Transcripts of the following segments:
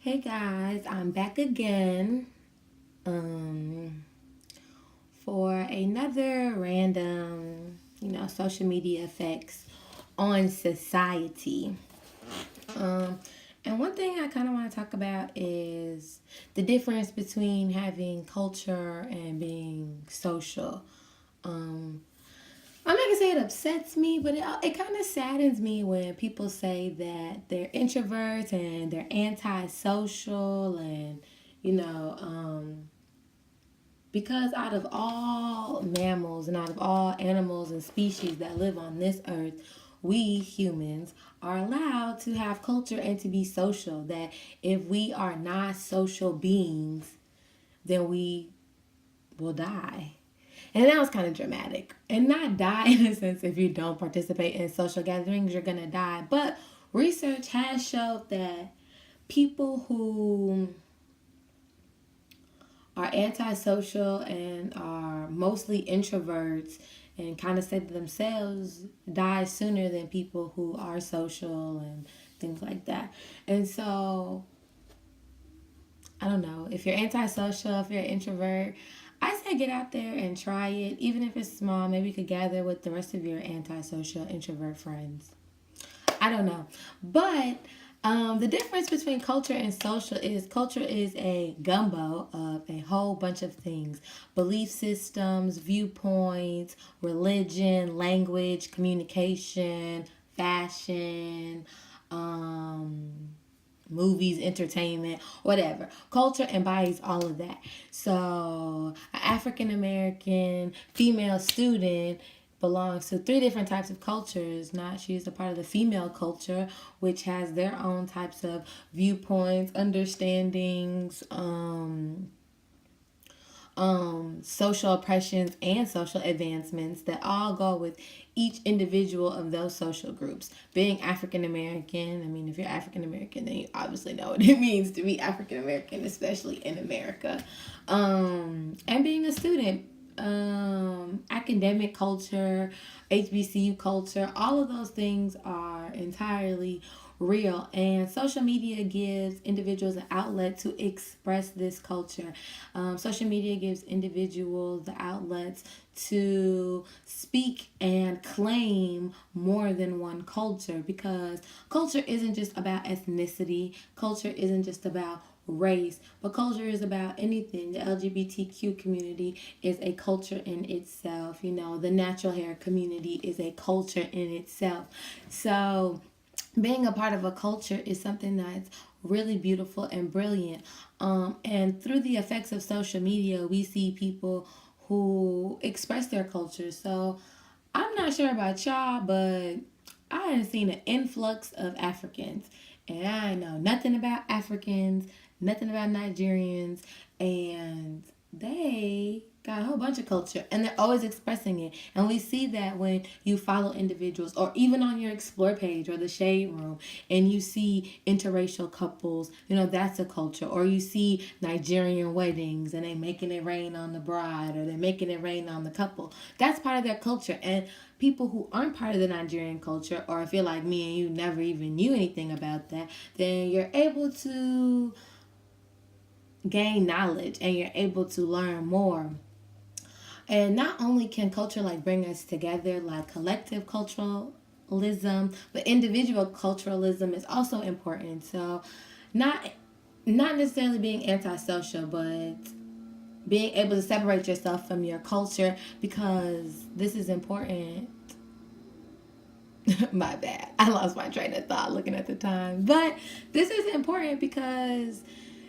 Hey guys, I'm back again for another random, social media effects on society. Um, and one thing I kind of want to talk about is the difference between having culture and being social. Um, I'm not gonna say it upsets me, but it kind of saddens me when people say that they're introverts and they're antisocial, and you know, um, because out of all mammals and out of all animals and species that live on this earth, we humans are allowed to have culture and to be social. That if we are not social beings, then we will die. And that was kind of dramatic. And not die in a sense, if you don't participate in social gatherings, you're going to die. But research has showed that people who are antisocial and are mostly introverts and kind of say to themselves die sooner than people who are social and things like that. And so I don't know. If you're antisocial, if you're an introvert, I say get out there and try it. Even if it's small, maybe you could gather with the rest of your antisocial introvert friends. I don't know. But the difference between culture is a gumbo of a whole bunch of things: belief systems, viewpoints, religion, language, communication, fashion, um, movies, entertainment, whatever. Culture embodies all of that. So, an African American female student belongs to three different types of cultures. Not she's a part of the female culture, which has their own types of viewpoints, understandings, social oppressions and social advancements that all go with each individual of those social groups. Being African American, I mean, if you're African American, then you obviously know what it means to be African American, especially in America. And being a student, academic culture, HBCU culture, all of those things are entirely real, and social media gives individuals an outlet to express this culture. Social media gives individuals the outlets to speak and claim more than one culture, because culture isn't just about ethnicity, culture isn't just about race, but culture is about anything. The LGBTQ community is a culture in itself. The natural hair community is a culture in itself. So being a part of a culture is something that's really beautiful and brilliant. And through the effects of social media, we see people who express their culture. So I'm not sure about y'all, but I have seen an influx of Africans. And I know nothing about Africans, nothing about Nigerians, and they got a whole bunch of culture and they're always expressing it. And we see that when you follow individuals, or even on your explore page or the shade room, and you see interracial couples, that's a culture. Or you see Nigerian weddings and they making it rain on the bride, or they're making it rain on the couple. That's part of their culture. And people who aren't part of the Nigerian culture, or if you're like me and you never even knew anything about that, then you're able to gain knowledge and you're able to learn more. And not only can culture bring us together, like collective culturalism, but individual culturalism is also important. So not not necessarily being antisocial, but being able to separate yourself from your culture, because this is important. My bad. I lost my train of thought looking at the time. But this is important because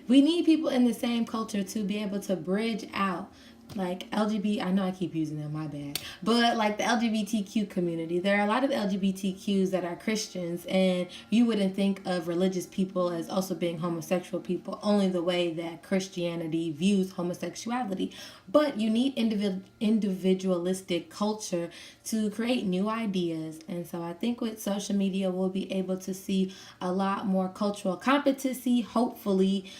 we need people in the same culture to be able to bridge out. Like LGBT, I know I keep using them, my bad. But like the LGBTQ community, there are a lot of LGBTQs that are Christians, and you wouldn't think of religious people as also being homosexual people, only the way that Christianity views homosexuality. But you need individualistic culture to create new ideas. And so I think with social media, we'll be able to see a lot more cultural competency, hopefully.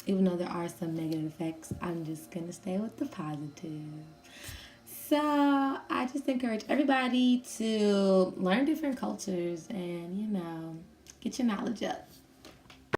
Even though there are some negative effects, I'm just going to stay with the positive. So I just encourage everybody to learn different cultures and, get your knowledge up.